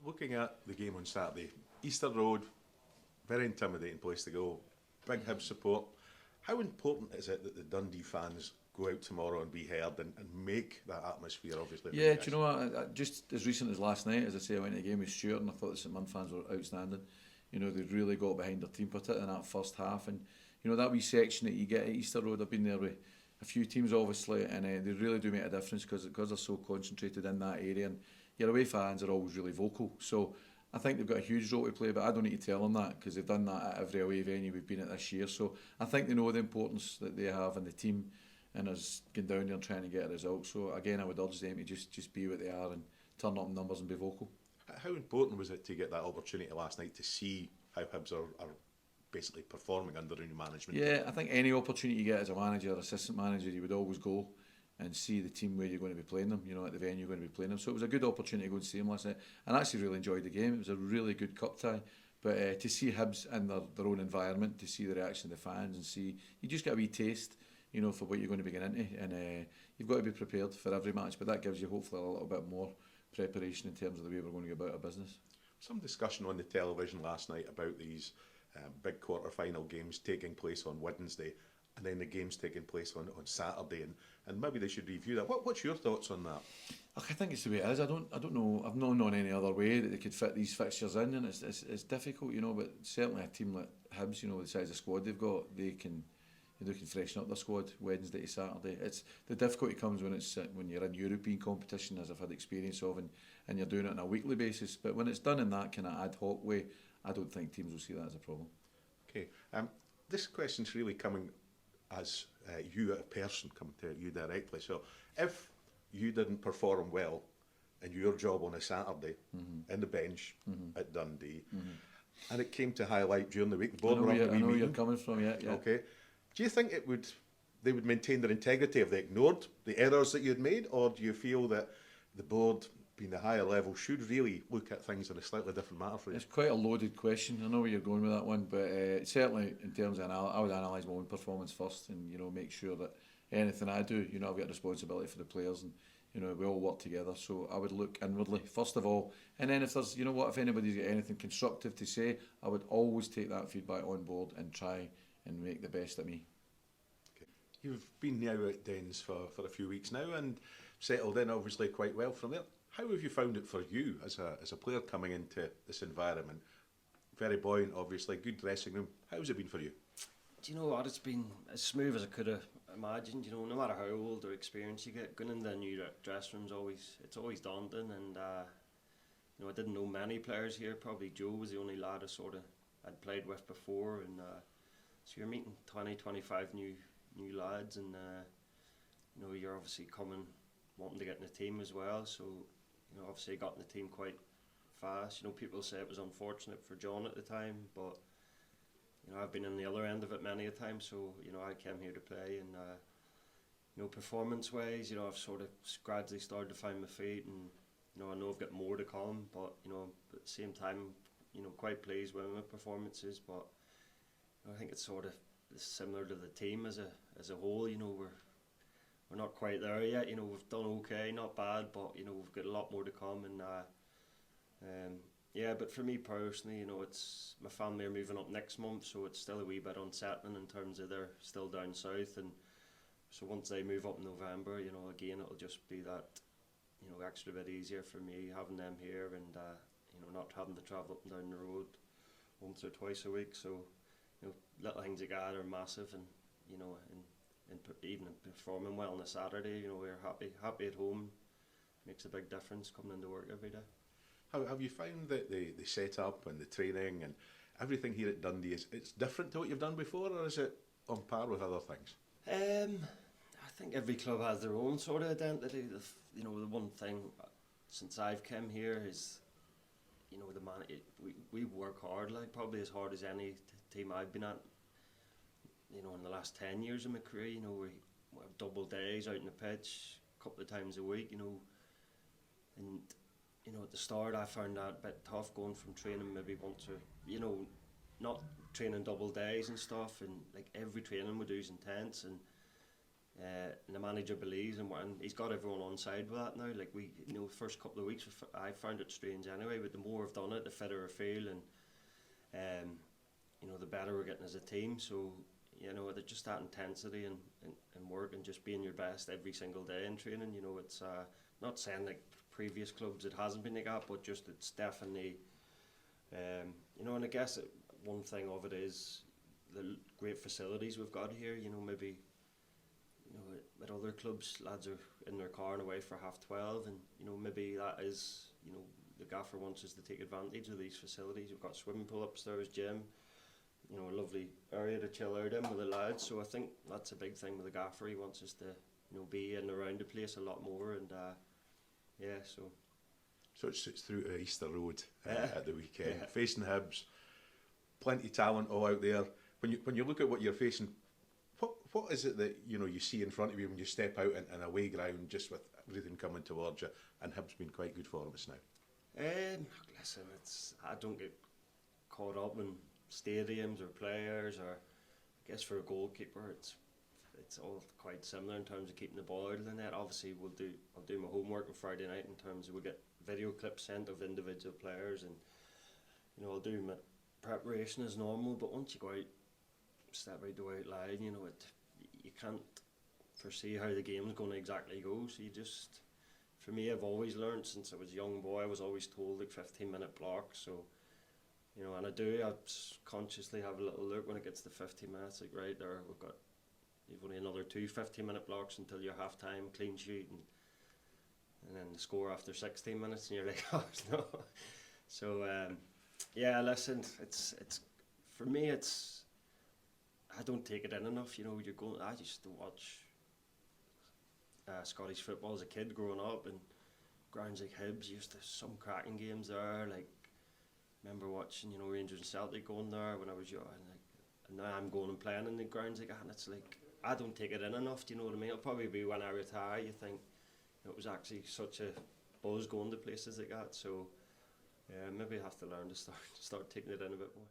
Looking at the game on Saturday, Easter Road, very intimidating place to go. Big Hibs support. How important is it that the Dundee fans go out tomorrow and be heard and make that atmosphere, obviously? Yeah, do you know what? Just as recent as last night, as I say, I went to the game with Stuart and I thought the St Mirren fans were outstanding. You know, they really got behind their team, particularly in that first half. And, you know, that wee section that you get at Easter Road, I've been there with a few teams, obviously, and they really do make a difference because they're so concentrated in that area. And your away fans are always really vocal. So I think they've got a huge role to play, but I don't need to tell them that because they've done that at every away venue we've been at this year. So I think they know the importance that they have in the team and us going down there and trying to get a result. So again, I would urge them to just be what they are and turn up in numbers and be vocal. How important was it to get that opportunity last night to see how Hibs are basically performing under new management? Yeah, I think any opportunity you get as a manager or assistant manager, you would always go and see the team where you're going to be playing them, you know, at the venue you're going to be playing them. So it was a good opportunity to go and see them last night. And I actually really enjoyed the game. It was a really good cup tie. But to see Hibs in their own environment, to see the reaction of the fans and see, you just get a wee taste, you know, for what you're going to be getting into. And you've got to be prepared for every match, but that gives you hopefully a little bit more preparation in terms of the way we're going to go about our business. Some discussion on the television last night about these big quarter-final games taking place on Wednesday and then the games taking place on Saturday, and maybe they should review that. What's your thoughts on that? I think it's the way it is. I don't know. I've not known any other way that they could fit these fixtures in, and it's difficult, you know. But certainly a team like Hibs, you know, the size of squad they've got, they can freshen up their squad Wednesday to Saturday. It's the difficulty comes when you're in European competition, as I've had experience of, and you're doing it on a weekly basis. But when it's done in that kind of ad hoc way, I don't think teams will see that as a problem. Okay, this question's really coming as you, a person, coming to you directly. So if you didn't perform well in your job on a Saturday in the bench at Dundee, and it came to highlight during the week, the board were up a wee I know where meeting. you're coming from, yeah. Okay, do you think they would maintain their integrity if they ignored the errors that you'd made, or do you feel that the board, being the higher level, should really look at things in a slightly different manner for you? It's quite a loaded question. I know where you're going with that one, but certainly in terms of I would analyse my own performance first, and you know, make sure that anything I do, you know, I've got responsibility for the players, and you know, we all work together. So I would look inwardly first of all, and then if there's, you know what, if anybody's got anything constructive to say, I would always take that feedback on board and try and make the best of me. Okay. You've been now at Dens for a few weeks now and settled in obviously quite well from there. How have you found it for you as a player coming into this environment? Very buoyant, obviously, good dressing room. How's it been for you? Do you know what? It's been as smooth as I could have imagined. You know, no matter how old or experienced you get, going into a new dressing room's always daunting. And you know, I didn't know many players here. Probably Joe was the only lad I'd played with before, and so you're meeting 20, 25 new lads, and you know, you're obviously wanting to get in the team as well. So you know, obviously I got in the team quite fast. You know, people say it was unfortunate for John at the time, but you know, I've been on the other end of it many a time. So you know, I came here to play, and you know, performance-wise, you know, I've sort of gradually started to find my feet, and you know, I know I've got more to come. But you know, at the same time, you know, quite pleased with my performances. But you know, I think it's sort of similar to the team as a whole. You know, we're not quite there yet. You know, we've done okay, not bad, but you know, we've got a lot more to come. And yeah, but for me personally, you know, it's my family are moving up next month, so it's still a wee bit unsettling in terms of they're still down south, and so once they move up in November, you know, again, it'll just be that, you know, extra bit easier for me having them here, and you know, not having to travel up and down the road once or twice a week. So you know, little things like that are massive, and you know, even performing well on a Saturday, you know, we're happy at home. Makes a big difference coming into work every day. How have you found that the setup and the training and everything here at Dundee it's different to what you've done before, or is it on par with other things? I think every club has their own sort of identity. You know, the one thing since I've come here is, you know, we work hard, like probably as hard as any team I've been at. You know, in the last 10 years of my career, you know, we have double days out in the pitch a couple of times a week, you know, and you know, at the start I found that a bit tough going from training maybe once or, you know, not training double days and stuff, and like every training we do is intense, and and the manager believes, and he's got everyone on side with that now. Like first couple of weeks, I found it strange anyway, but the more I've done it, the fitter I feel, and the better we're getting as a team. So just that intensity and work and just being your best every single day in training. It's not saying like previous clubs it hasn't been like that, but just it's definitely, and I guess one thing of it is the great facilities we've got here. Maybe. At other clubs, lads are in their car and away for 12:30, and maybe that is the gaffer wants us to take advantage of these facilities. We've got swimming pool upstairs, gym, a lovely area to chill out in with the lads. So I think that's a big thing with the gaffer. He wants us to be in and around the place a lot more, and So it's through to Easter Road at the weekend, facing Hibs, plenty of talent all out there. When you look at what you're facing. What is it that you see in front of you when you step out in an away ground, just with everything coming towards you? And Hibs been quite good for us now. Listen, I don't get caught up in stadiums or players, or I guess for a goalkeeper, it's all quite similar in terms of keeping the ball out of the net. Obviously, I'll do my homework on Friday night in terms of we get video clips sent of individual players, and I'll do my preparation as normal. But once you go out, step out the white line, you can't foresee how the game's going to exactly go. So for me, I've always learned since I was a young boy, I was always told like 15-minute blocks. So, and I consciously have a little look when it gets to 15 minutes, like right there, you've only another 2 15-minute blocks until your half time, clean sheet, and then the score after 16 minutes, and you're like, oh no. So, listen, it's for me, I don't take it in enough. I used to watch Scottish football as a kid growing up, and grounds like Hibs used to some cracking games there. Like, remember watching Rangers and Celtic going there when I was young, and now I'm going and playing in the grounds like that, and it's like I don't take it in enough. Do you know what I mean? It'll probably be when I retire. You think it was actually such a buzz going to places like that. So maybe I have to learn to start taking it in a bit more.